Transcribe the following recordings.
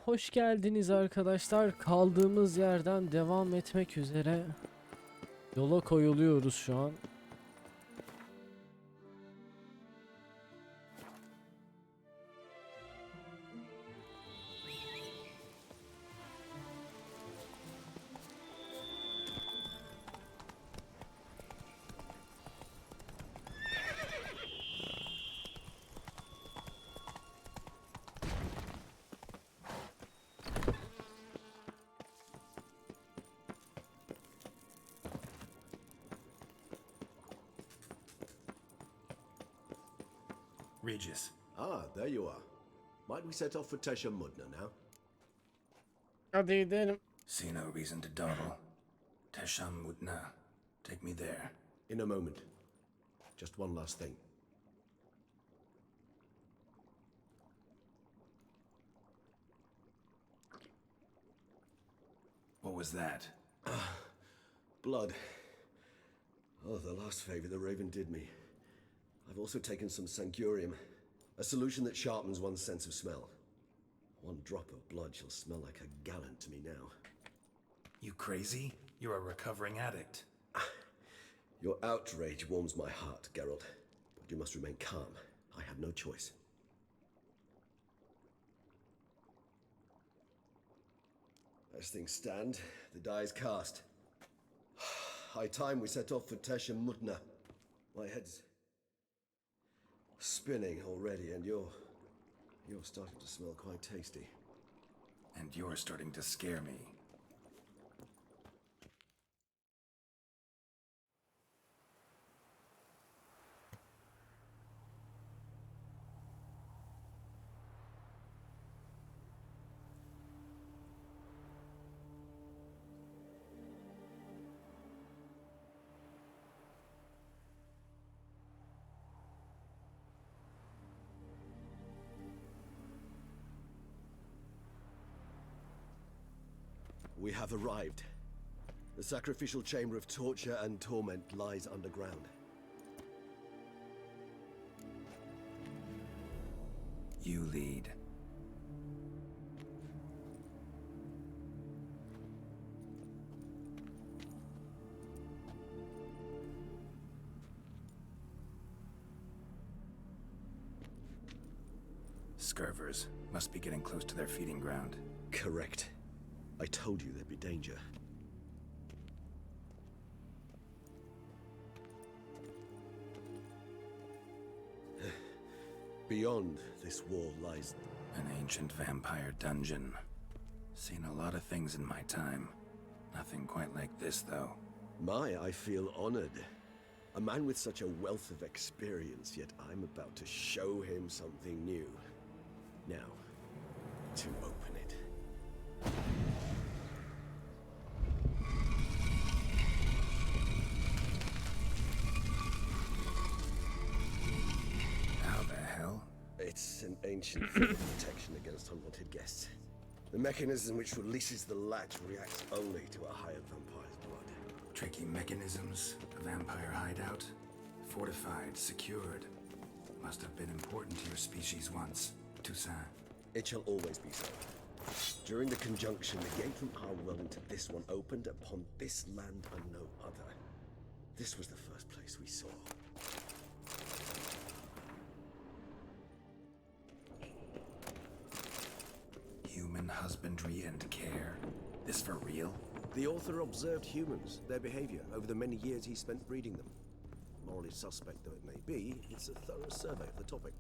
hoş geldiniz arkadaşlar. Kaldığımız yerden devam etmek üzere yola koyuluyoruz şu an. Regis. Ah, there you are. Might we set off for Teshamudna now? Hadi gidelim. See no reason to dawdle. Teshamudna. Take me there. In a moment. Just one last thing. What was that? Blood. Oh, the last favor the Raven did me. I've also taken some Sancurium, a solution that sharpens one's sense of smell. One drop of blood shall smell like a gallon to me now. You crazy? You're a recovering addict. Your outrage warms my heart, Geralt. But you must remain calm. I have no choice. As things stand, the die is cast. High time we set off for Teshamudna. My head's spinning already, and you're starting to smell quite tasty. And you're starting to scare me. We have arrived. The sacrificial chamber of torture and torment lies underground. You lead. Scurvers must be getting close to their feeding ground. Correct. I told you there'd be danger. Beyond this wall lies... An ancient vampire dungeon. Seen a lot of things in my time. Nothing quite like this, though. I feel honored. A man with such a wealth of experience, yet I'm about to show him something new. Now, to open it. How the hell? It's an ancient form of protection against unwanted guests. The mechanism which releases the latch reacts only to a hired vampire's blood. Tricky mechanisms, a vampire hideout. Fortified, secured. Must have been important to your species once. Toussaint. It shall always be so. During the conjunction, the gate from our world into this one opened upon this land and no other. This was the first place we saw. Human husbandry and care. This for real? The author observed humans, their behavior, over the many years he spent breeding them. Morally suspect though it may be, it's a thorough survey of the topic.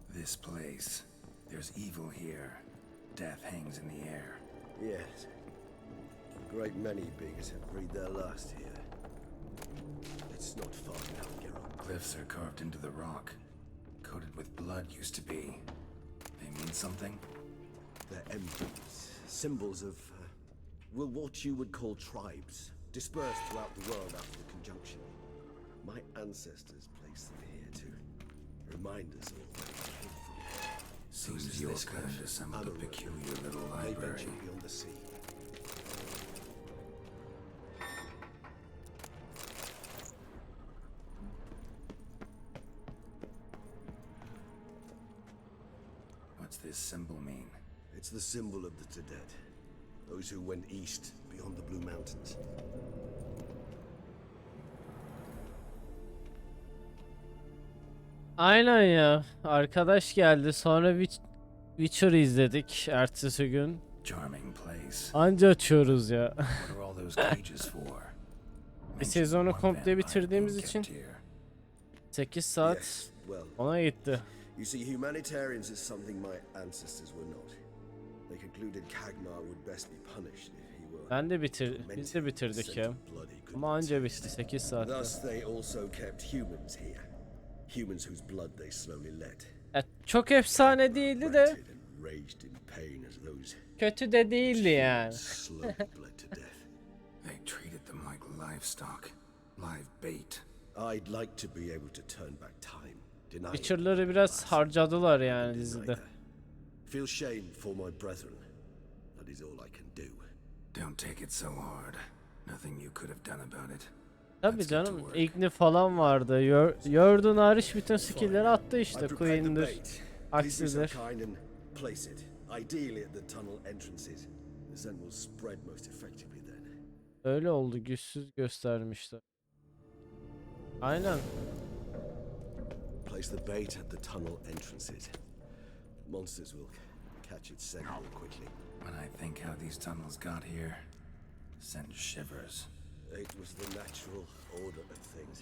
This place. There's evil here. Death hangs in the air. Yes. A great many beings have breathed their last here. It's not far now, Geralt. Cliffs are carved into the rock. Coated with blood used to be. They mean something? They're emblems, symbols of, what you would call tribes, dispersed throughout the world after the conjunction. My ancestors placed them here to remind us all where we came from. Seems your kind assembled a peculiar little They library. venture beyond the sea. What's this symbol mean? It's the symbol of the dead. Those who went east beyond the Blue Mountains. Aynen ya. Arkadaş geldi. Sonra Witcher izledik ertesi gün. Charming place. Anca açıyoruz ya. What are all those cages for? Bir sezonu komple bitirdiğimiz için 8 saat Yes, well, ona gitti. you see, humanitarians is something my ancestors were not. They concluded Cagnar would best be punished if he were. Biz de bitirdik ya. Ama anca bitti 8 saatte. Thus they also kept humans here. Humans whose blood they slowly let. Çok efsane değildi de Ranted and raged in pain as those kötü de değildi yani. slowly bled to death. They treated them like livestock, live bait. I'd like to be able to turn back time. Deny it, Witcher'ları biraz harcadılar yani dizide. Feel shame for my brethren. That is all I can do. Don't take it so hard. Nothing you could have done about it. Tabii canım, Igni falan vardı. Yordun hariç bütün skill'leri attı I işte. prepared the Queen'dir, bait. Please be so Aksidir. kind and place it. Ideally at the tunnel entrances. The scent will spread most effectively then. Öyle oldu, güçsüz göstermişler. Aynen. Place the bait at the tunnel entrances. Monsters will catch its scent more quickly. When I think how these tunnels got here, send shivers. It was the natural order of things.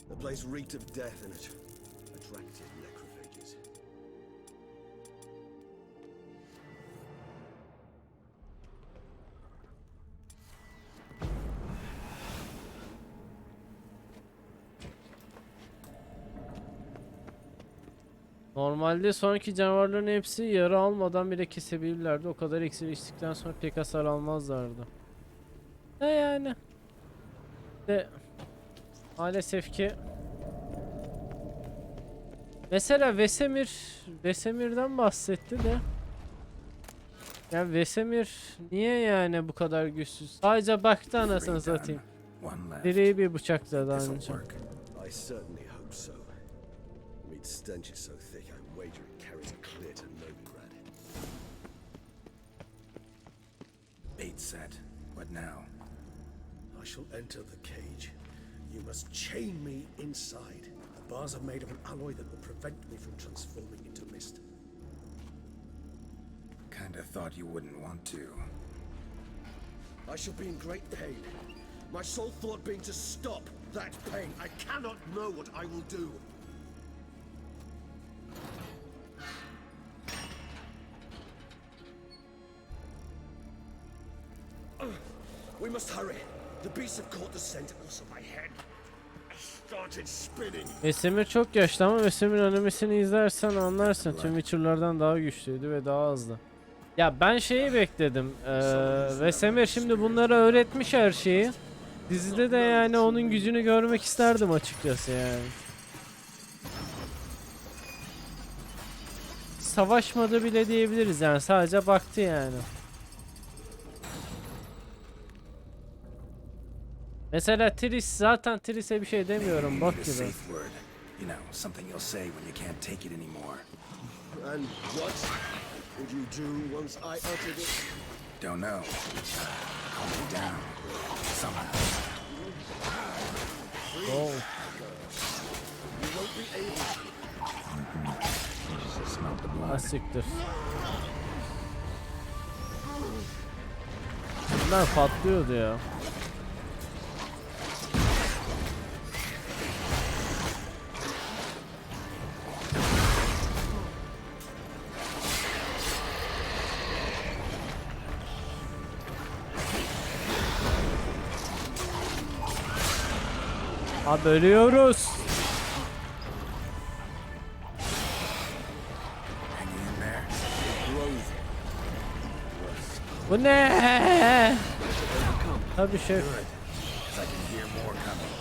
The place reeked of death and it attracted necrophages. Normalde sonraki canavarların hepsi yara almadan bile kesebilirlerdi. O kadar iksir içtikten sonra pek hasar almazlardı. Yani. De maalesef ki. Mesela Vesemir'den bahsetti de. Yani Vesemir niye yani bu kadar güçsüz? Sadece baktı anasını satayım. One left. Direği bir bıçakladı This'll anca. work. I certainly hope so. Meat stench is so thick I wager it carries clear to Novigrad. Bait set. What now? I shall enter the cage. You must chain me inside. The bars are made of an alloy that will prevent me from transforming into mist. Kinda thought you wouldn't want to. I shall be in great pain. My sole thought being to stop that pain. I cannot know what I will do. We must hurry. The beasts have caught the scent and also my head. I started spinning. Vesemir çok yaşlı ama Vesemir animesini izlersen anlarsın. Tüm Witcher'lardan daha güçlüydü ve daha hızlı. Ya ben şeyi bekledim. Vesemir şimdi bunlara öğretmiş her şeyi. Dizide de yani onun gücünü görmek isterdim açıkçası yani. Savaşmadı bile diyebiliriz yani, sadece baktı yani. Mesela zaten Tris'e bir şey demiyorum, bak Need a gibi. safe word. You know, something you'll say when you can't take it anymore. And what would you do once I uttered it? Don't know. Calm me down. Somehow. Oh. You won't be able to. Smell the blood. Asiktir. Bunlar patlıyordu ya. Abi ölüyoruz. Hanging in there. Bu ne? Tabii şef. Good. 'Cause I can hear more coming.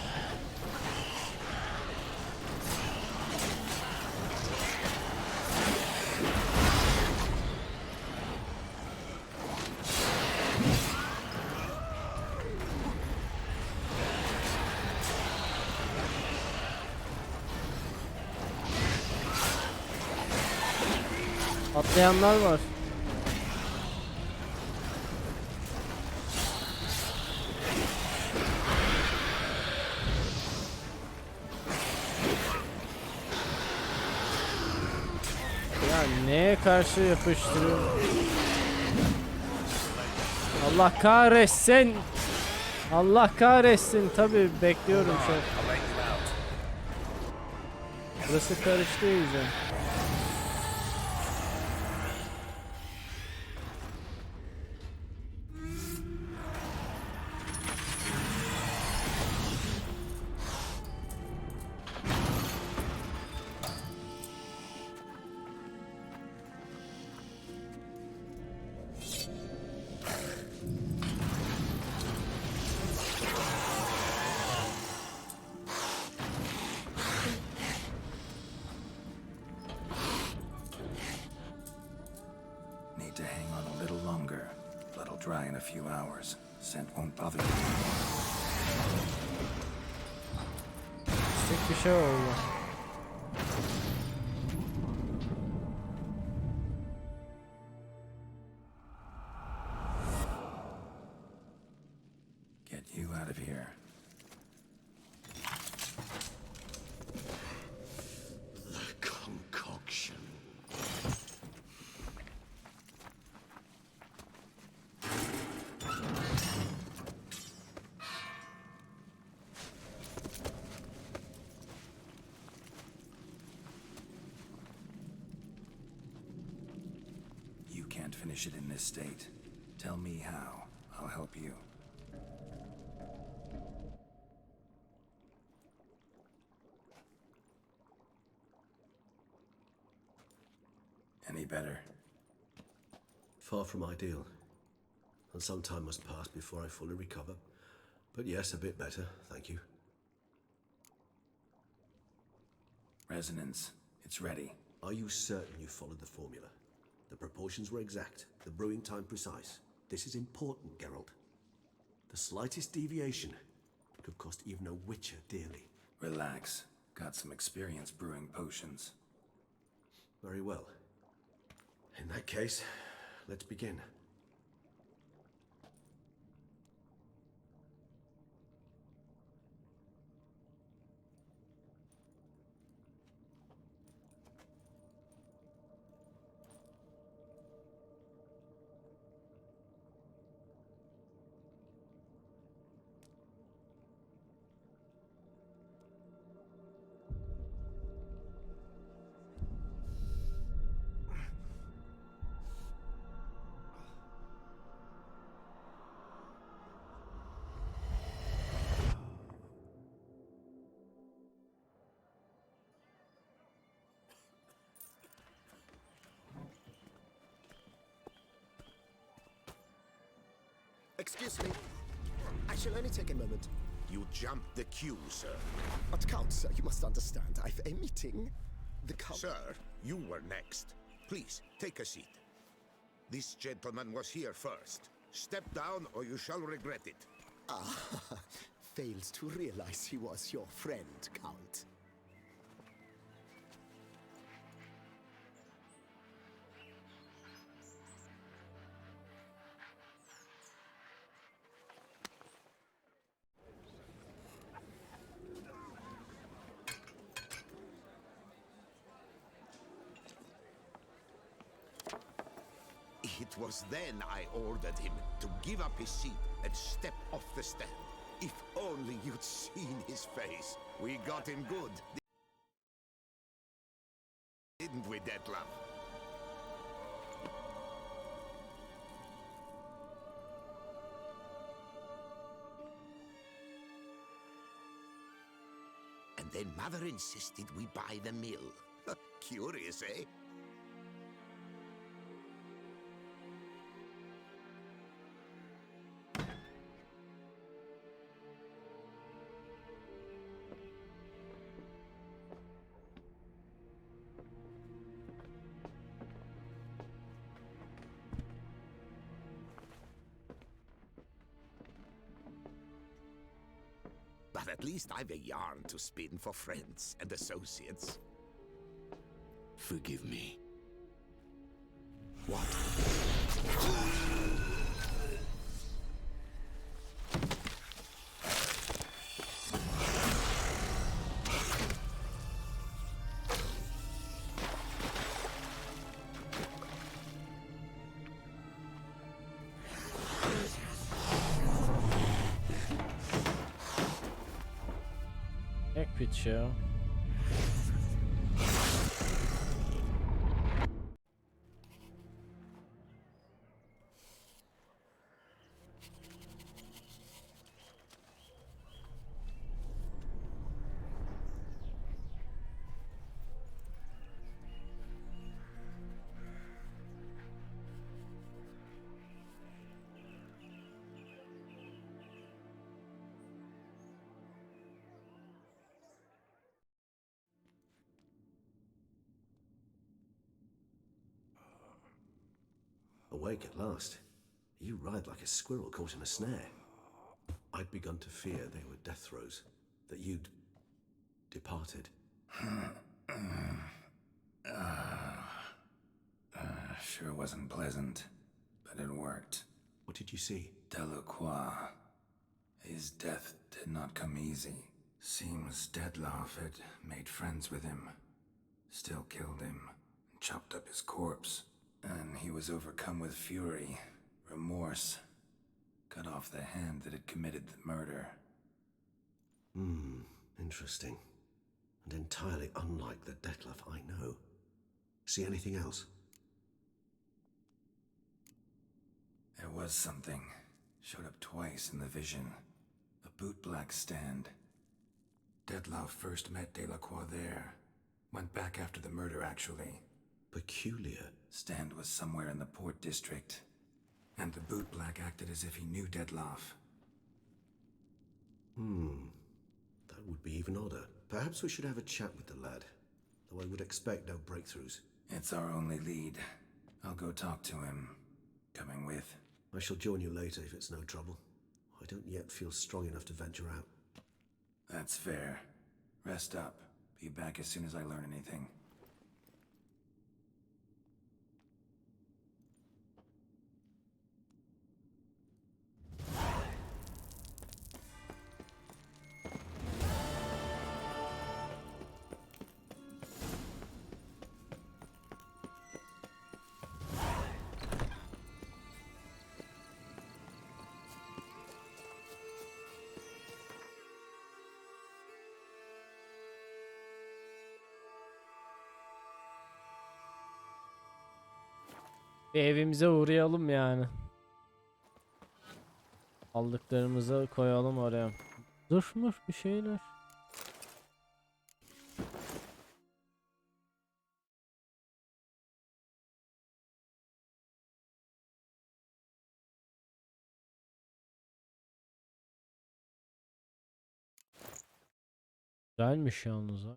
Atlayanlar var. Neye karşı yapıştırıyorum? Allah kahretsin. Allah kahretsin. Tabii bekliyorum şu an. Burası karıştı iyice. Need to hang on a little longer. Blood'll dry in a few hours. Scent won't bother you. Tek bir şey oldu. Get you out of here. The concoction. You can't finish it in this state. Tell me how. I'll help you. Any better? Far from ideal. And some time must pass before I fully recover. But yes, a bit better, thank you. Resonance. It's ready. Are you certain you followed the formula? The proportions were exact, the brewing time precise. This is important, Geralt. The slightest deviation could cost even a witcher dearly. Relax. Got some experience brewing potions. Very well. In that case, let's begin. Excuse me. I shall only take a moment. You jumped the queue, sir. But Count, sir, you must understand. I've a meeting. The Count... Sir, you were next. Please, take a seat. This gentleman was here first. Step down or you shall regret it. Ah, fails to realize he was your friend, Count. It was then I ordered him to give up his seat and step off the stand. If only you'd seen his face. We got him good. Didn't we, Detlef? And then Mother insisted we buy the mill. Curious, eh? But at least I've a yarn to spin for friends and associates. Forgive me. What? piç ya. Awake at last. You ride like a squirrel caught in a snare. I'd begun to fear they were death throes, that you'd departed. Sure wasn't pleasant, but it worked. What did you see? Delacroix. His death did not come easy. Seems Dettlaff had made friends with him. Still killed him, and chopped up his corpse. And he was overcome with fury, remorse. Cut off the hand that had committed the murder. Interesting. And entirely unlike the Dettlaff I know. See anything else? There was something. Showed up twice in the vision. A bootblack stand. Dettlaff first met Delacroix there. Went back after the murder, actually. Peculiar. Stand was somewhere in the port district. And the bootblack acted as if he knew Dettlaff. That would be even odder. Perhaps we should have a chat with the lad, though I would expect no breakthroughs. It's our only lead. I'll go talk to him. Coming with? I shall join you later if it's no trouble. I don't yet feel strong enough to venture out. That's fair. Rest up. Be back as soon as I learn anything. Bir evimize uğrayalım yani. Aldıklarımızı koyalım oraya. Durmuş bir şeyler. Güzelmiş yalnız ha.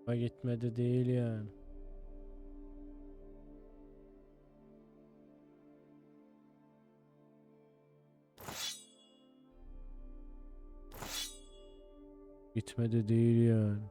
Ha, gitmedi değil yani. Gitmedi değil yani.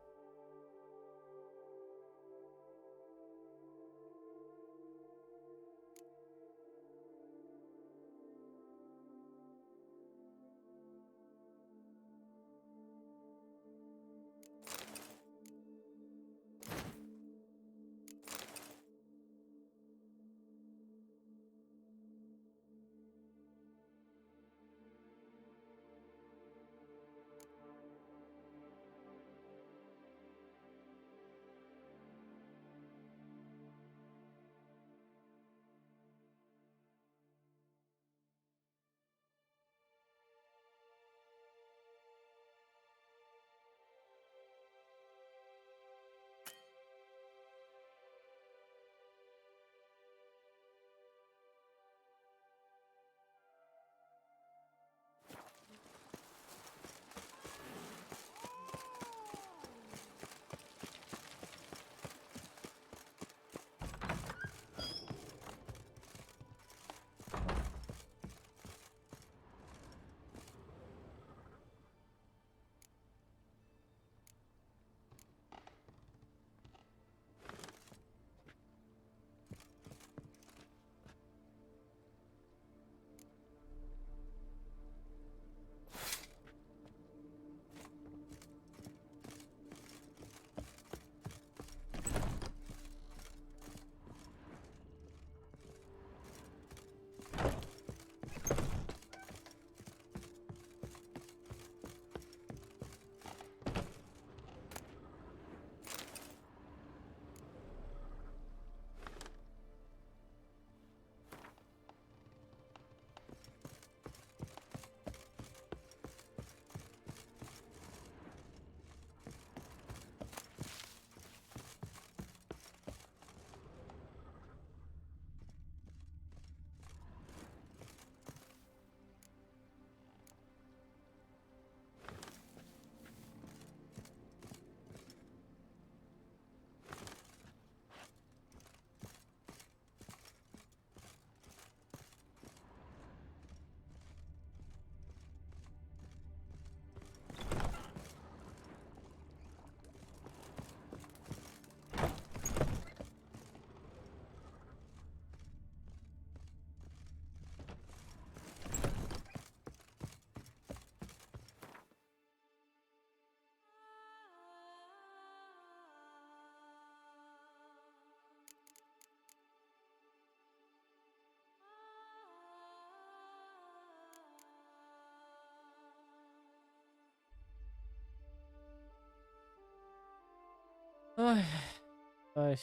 Ay. Ay.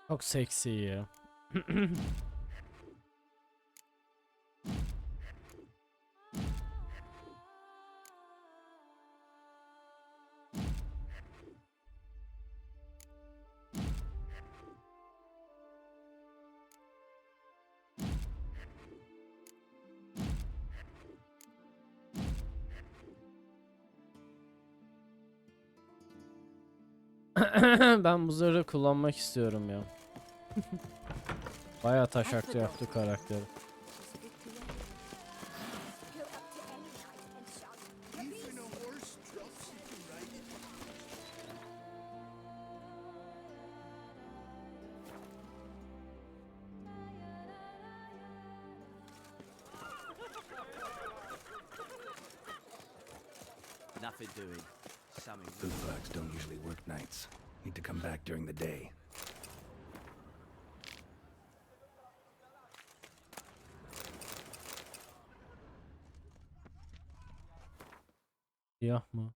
Çok seksi ya. Ben bu zırhı kullanmak istiyorum ya. Bayağı taşaklı yaptı karakteri. Nothing doing. Something. Bootlegs don't usually work nights. Need to come back during the day. Siyah mı?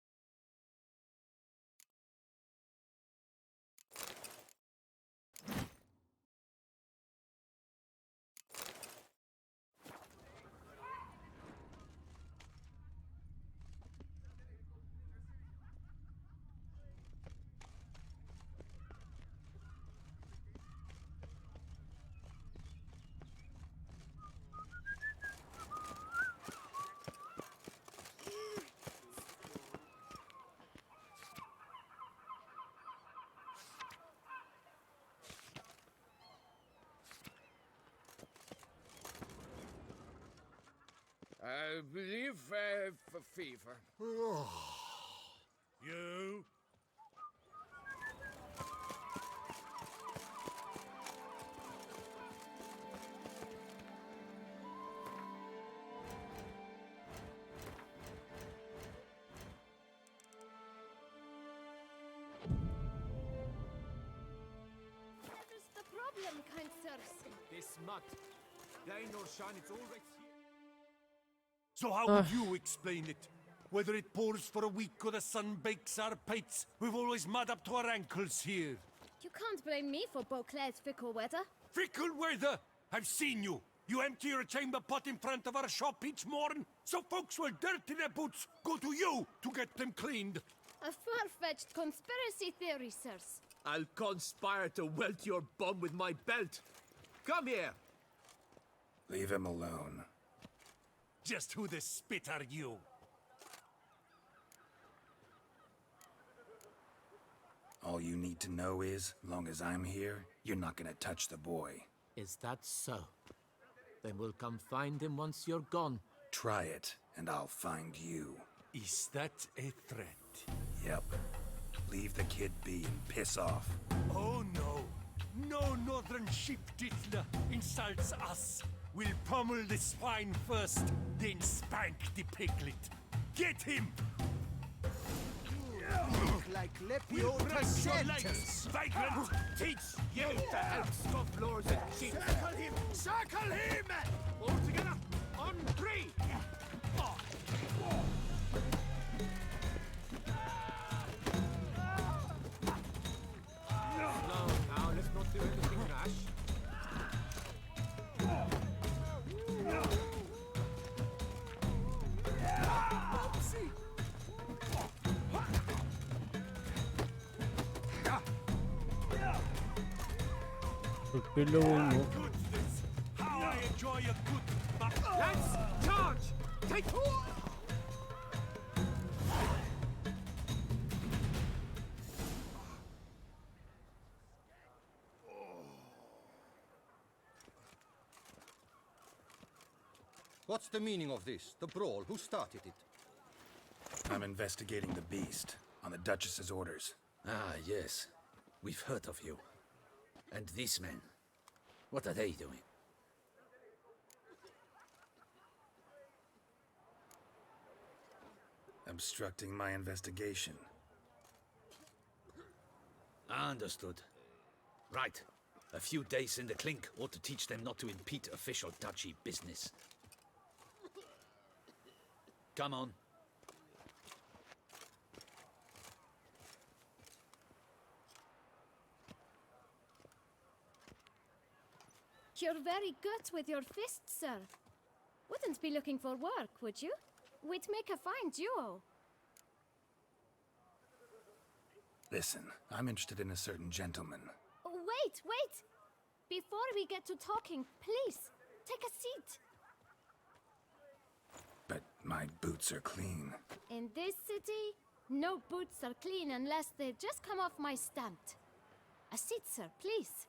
I believe for fever. You? What is the problem, kind sirs? This mud. Rain or shine, it's always here. So how would you explain it? Whether it pours for a week or the sun bakes our pates, we've always mud up to our ankles here. You can't blame me for Beauclair's fickle weather. Fickle weather! I've seen you! You empty your chamber pot in front of our shop each morn, so folks will dirty their boots, go to you to get them cleaned. A far-fetched conspiracy theory, sirs. I'll conspire to welt your bum with my belt. Come here. Leave him alone. Just who the spit are you? All you need to know is, long as I'm here, you're not gonna touch the boy. Is that so? Then we'll come find him once you're gone. Try it, and I'll find you. Is that a threat? Yep. Leave the kid be and piss off. Oh no! No northern sheep diddler insults us! We'll pummel the swine first, then spank the piglet. Get him! Like We'll Lepio press your legs, vagrant! Teach you to help! Scuff lords and sheep. Circle him! Circle him! All together. On three. Slow now. Let's not do anything rash. Kırk level mu? Goodness! How I enjoy a good Let's charge. Take. What's the meaning of this? The brawl? Who started it? I'm investigating the beast, on the Duchess's orders. Ah, yes. We've heard of you. And these men, what are they doing? Obstructing my investigation. Understood. Right. A few days in the clink ought to teach them not to impede official duchy business. Come on. You're very good with your fists, sir. Wouldn't be looking for work, would you? We'd make a fine duo. Listen, I'm interested in a certain gentleman. Wait, wait! Before we get to talking, please, take a seat. But my boots are clean. In this city, no boots are clean unless they just come off my stamp. A seat, sir, please.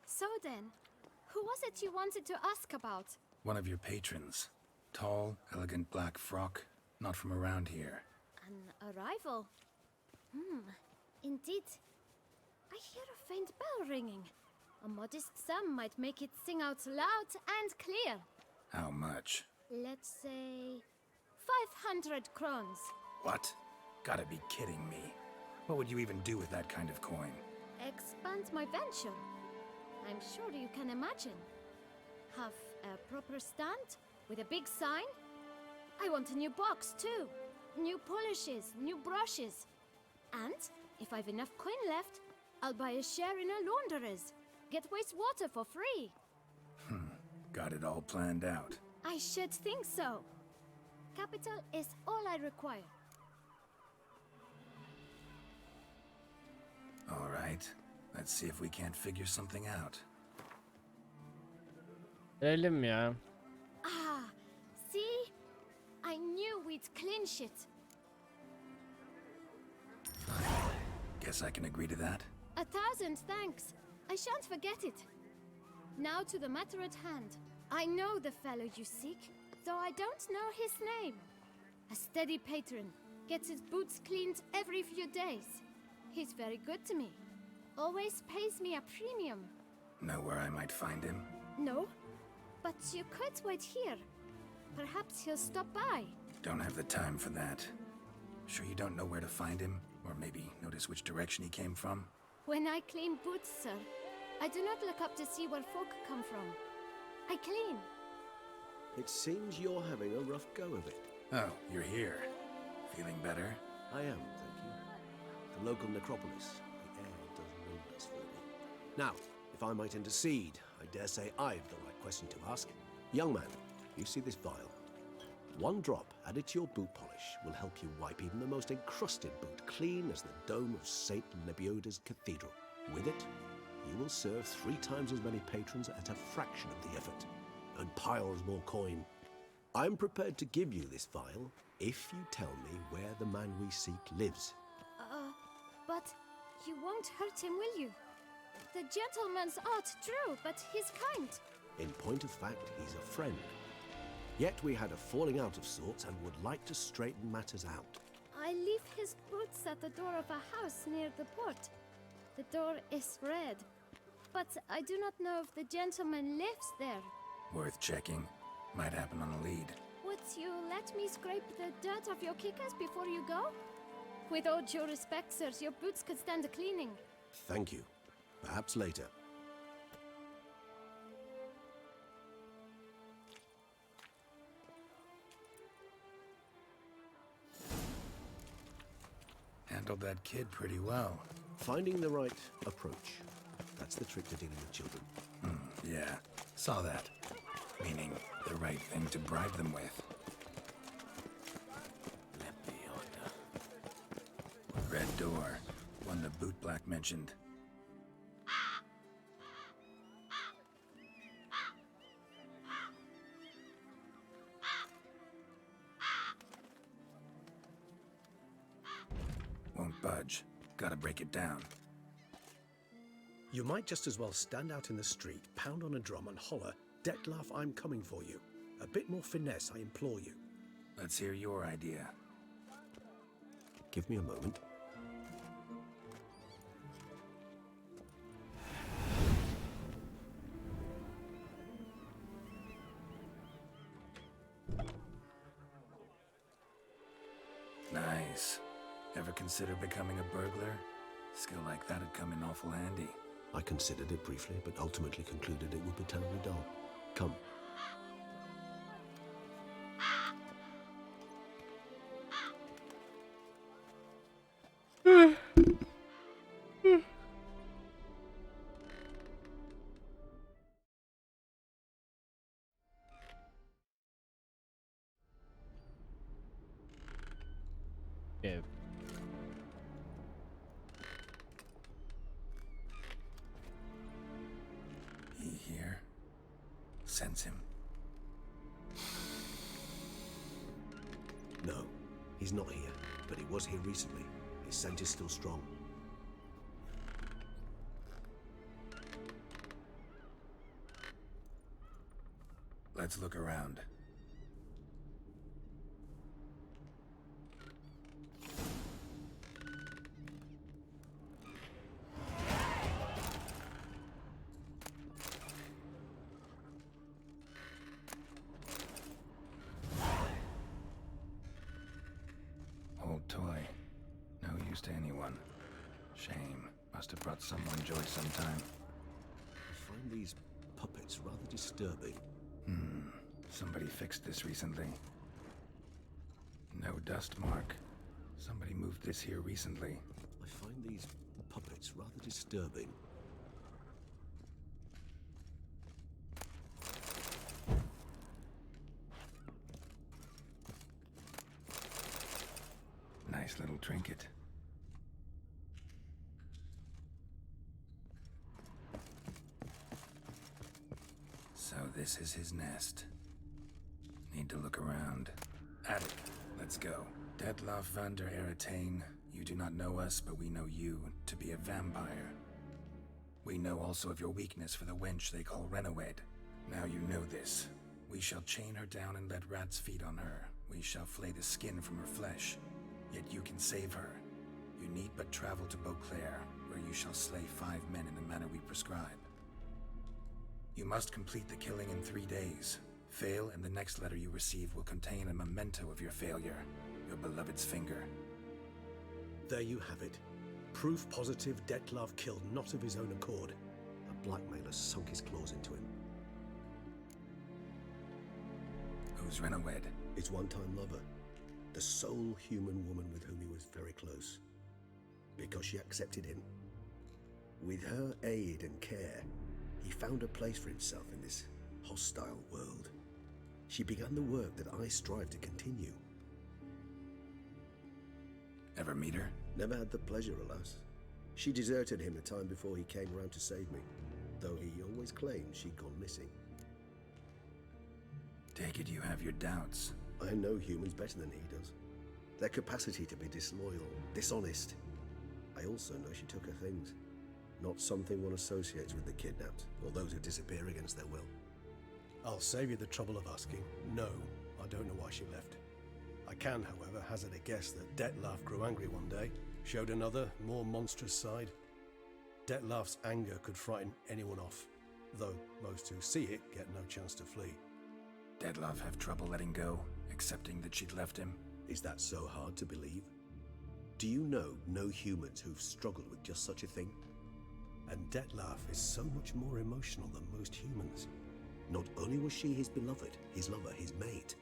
So then, who was it you wanted to ask about? One of your patrons. Tall, elegant black frock. Not from around here. An arrival? Indeed. I hear a faint bell ringing. A modest sum might make it sing out loud and clear. How much? Let's say 500 crowns. What? Gotta be kidding me. What would you even do with that kind of coin? Expand my venture. I'm sure you can imagine. Have a proper stand with a big sign. I want a new box too. New polishes, new brushes. And if I've enough coin left, I'll buy a share in a launderer's. Get wastewater for free. Got it all planned out. I should think so. Capital is all I require. All right. Let's see if we can't figure something out. Verelim ya. Ah, see? I knew we'd clinch it. Guess I can agree to that. 1,000 thanks. I shan't forget it. Now to the matter at hand. I know the fellow you seek, though I don't know his name. A steady patron, gets his boots cleaned every few days. He's very good to me. Always pays me a premium. Know where I might find him? No, but you could wait here. Perhaps he'll stop by. Don't have the time for that. Sure you don't know where to find him? Or maybe notice which direction he came from? When I clean boots, sir, I do not look up to see where folk come from. I clean. It seems you're having a rough go of it. Oh, you're here. Feeling better? I am, thank you. The local necropolis. The air does wonders for me. Now, if I might intercede, I dare say I've the right question to ask. Young man, you see this vial? One drop added to your boot polish will help you wipe even the most encrusted boot clean as the dome of St. Lebioda's cathedral. With it, you will serve 3 times as many patrons at a fraction of the effort, and piles more coin. I'm prepared to give you this vial if you tell me where the man we seek lives. But you won't hurt him, will you? The gentleman's art true, but he's kind. In point of fact, he's a friend. Yet we had a falling out of sorts and would like to straighten matters out. I leave his boots at the door of a house near the port. The door is red, but I do not know if the gentleman lives there. Worth checking. Might happen on a lead. Would you let me scrape the dirt off your kickers before you go? With all due respect, sirs, your boots could stand a cleaning. Thank you. Perhaps later. Handled that kid pretty well. Finding the right approach. That's the trick to dealing with children. Yeah, saw that. Meaning, the right thing to bribe them with. Red door. One the bootblack mentioned. Won't budge. Gotta break it down. You might just as well stand out in the street, pound on a drum and holler, "Detlef, I'm coming for you." A bit more finesse, I implore you. Let's hear your idea. Give me a moment. Nice. Ever consider becoming a burglar? Skill like that'd come in awful handy. I considered it briefly, but ultimately concluded it would be terribly dull. Come. Yeah. He here? Sense him. No, he's not here, but he was here recently. His scent is still strong. Let's look around. Old toy. No use to anyone. Shame. Must have brought someone joy sometime. I find these puppets rather disturbing. Somebody fixed this recently. No dust mark. Somebody moved this here recently. I find these puppets rather disturbing. Nice little trinket. So this is his nest. Need to look around. Attic. Let's go. Detlef van der Eretain, You do not know us, but we know you to be a vampire. We know also of your weakness for the wench they call Renowed. Now you know this. We shall chain her down and let rats feed on her. We shall flay the skin from her flesh. Yet you can save her. You need but travel to Beauclair, where you shall slay 5 men in the manner we prescribe. You must complete the killing in 3 days. Fail, and the next letter you receive will contain a memento of your failure, your beloved's finger. There you have it. Proof positive Dettlaff killed not of his own accord. A blackmailer sunk his claws into him. Who's Renowed? His one-time lover. The sole human woman with whom he was very close. Because she accepted him. With her aid and care, he found a place for himself in this hostile world. She began the work that I strive to continue. Ever meet her? Never had the pleasure, alas. She deserted him a time before he came around to save me, though he always claimed she'd gone missing. Take it you have your doubts. I know humans better than he does. Their capacity to be disloyal, dishonest. I also know she took her things. Not something one associates with the kidnapped, or those who disappear against their will. I'll save you the trouble of asking. No, I don't know why she left. I can, however, hazard a guess that Dettlaff grew angry one day, showed another, more monstrous side. Dettlaff's anger could frighten anyone off, though most who see it get no chance to flee. Dettlaff have trouble letting go, accepting that she'd left him? Is that so hard to believe? Do you know no humans who've struggled with just such a thing? And Dettlaff is so much more emotional than most humans. Not only was she his beloved, his lover, his mate,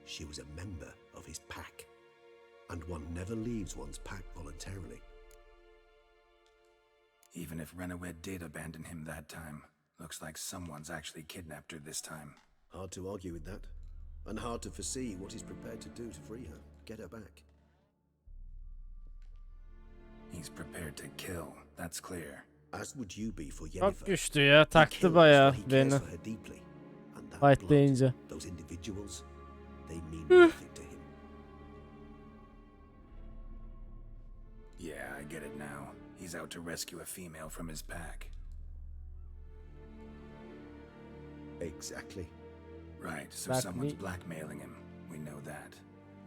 she was a member of his pack. And one never leaves one's pack voluntarily. Even if Renowed did abandon him that time, looks like someone's actually kidnapped her this time. Hard to argue with that. And hard to foresee what he's prepared to do to free her, get her back. He's prepared to kill, that's clear. As would you be for Çok Yennefer. güçlü ya. Taktı bayağı beni. Fightlayınca. Those individuals, they mean nothing to him. Yeah, I get it now. He's out to rescue a female from his pack. Exactly. Right, so someone's blackmailing him. We know that.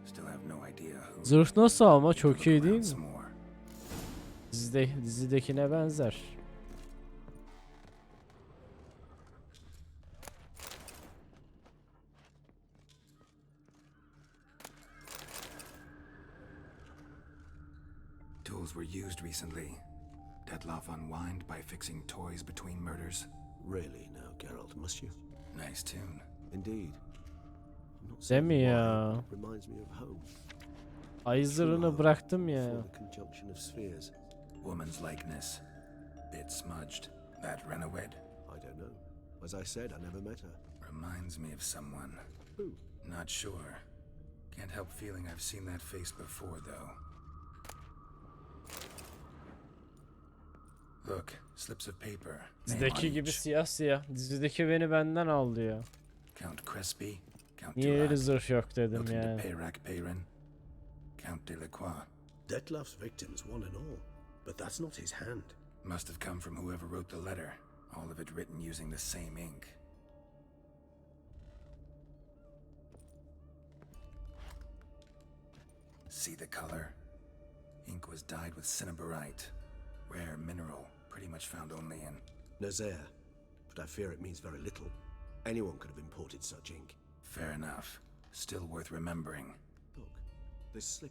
Still have no idea who. Zırh nasıl ama çok iyi değil mi? Dizidekine benzer. Tools were used recently. Dettlaff unwind by fixing toys between murders. Really now, Geralt, must you? Nice tune. Indeed. Değil mi ya? Reminds me of home. Ay zırhını bıraktım ya. The conjunction of spheres. Woman's likeness. Bit smudged. That Renowed? I don't know. As I said, I never met her. Reminds me of someone. Who? Not sure. Can't help feeling I've seen that face before, though. Look, slips of paper. Dizideki gibi siyah siyah. Dizideki beni benden aldı ya. Count Crespi, Count Niye öyle zırh yok dedim yani. Count Delacroix. Dettlaff's victims, one and all. But that's not his hand. Must have come from whoever wrote the letter. All of it written using the same ink. See the color? Ink was dyed with cinnabarite. Rare mineral, pretty much found only in Nazaire. But I fear it means very little. Anyone could have imported such ink. Fair enough. Still worth remembering.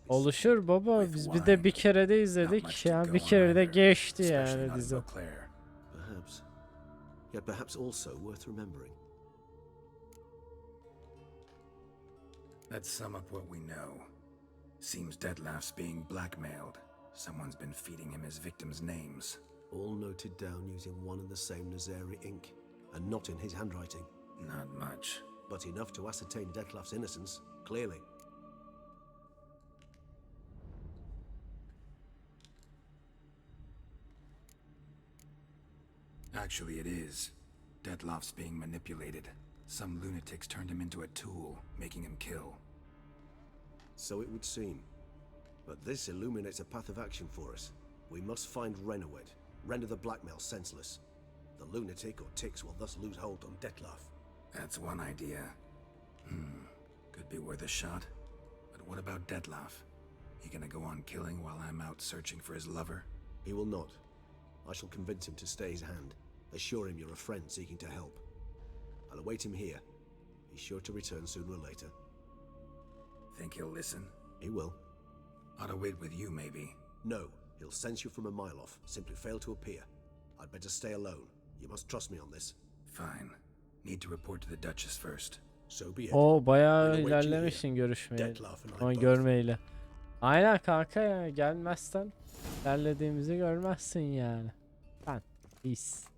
Oluşur baba, biz bir de bir kere de izledik yani bir kere de geçti yani dizi. Perhaps. Yet perhaps also worth remembering. Let's sum up what we know. Seems Dettlaff's being blackmailed. Someone's been feeding him his victims' names. All noted down using one and the same Nazaire ink, and not in his handwriting. Not much. But enough to ascertain Dettlaff's innocence, clearly. Actually, it is. Dettlaff's being manipulated. Some lunatics turned him into a tool, making him kill. So it would seem. But this illuminates a path of action for us. We must find Renowed, render the blackmail senseless. The lunatic or ticks will thus lose hold on Dettlaff. That's one idea. Could be worth a shot. But what about Dettlaff? He gonna go on killing while I'm out searching for his lover? He will not. I shall convince him to stay his hand. Assure him you're a friend seeking to help. I'll await him here. He's sure to return sooner or later. Think he'll listen? He will. Ought to wait with you, maybe. No, he'll sense you from a mile off. Simply fail to appear. I'd better stay alone. You must trust me on this. Fine. Need to report to the Duchess first. So be it. O bayağı I'll await you ilerlemişsin here. görüşmeye. Dettlaff and I Ama both. görmeyle. Aynen kanka ya, gelmezsen ilerlediğimizi görmezsin yani. Ben. Peace.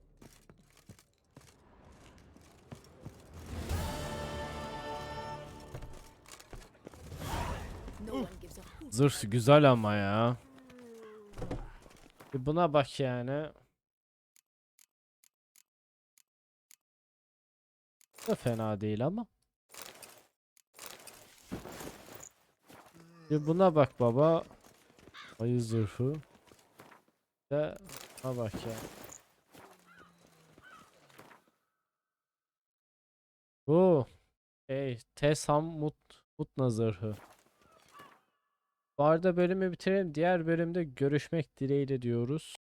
Zırh güzel ama ya. Bir buna bak yani. Bu da fena değil ama. Bir buna bak baba. Ayı zırhı. De buna bak ya. Bu. Tesham Mutna zırhı. Bu arada bölümü bitirelim. Diğer bölümde görüşmek dileğiyle diyoruz.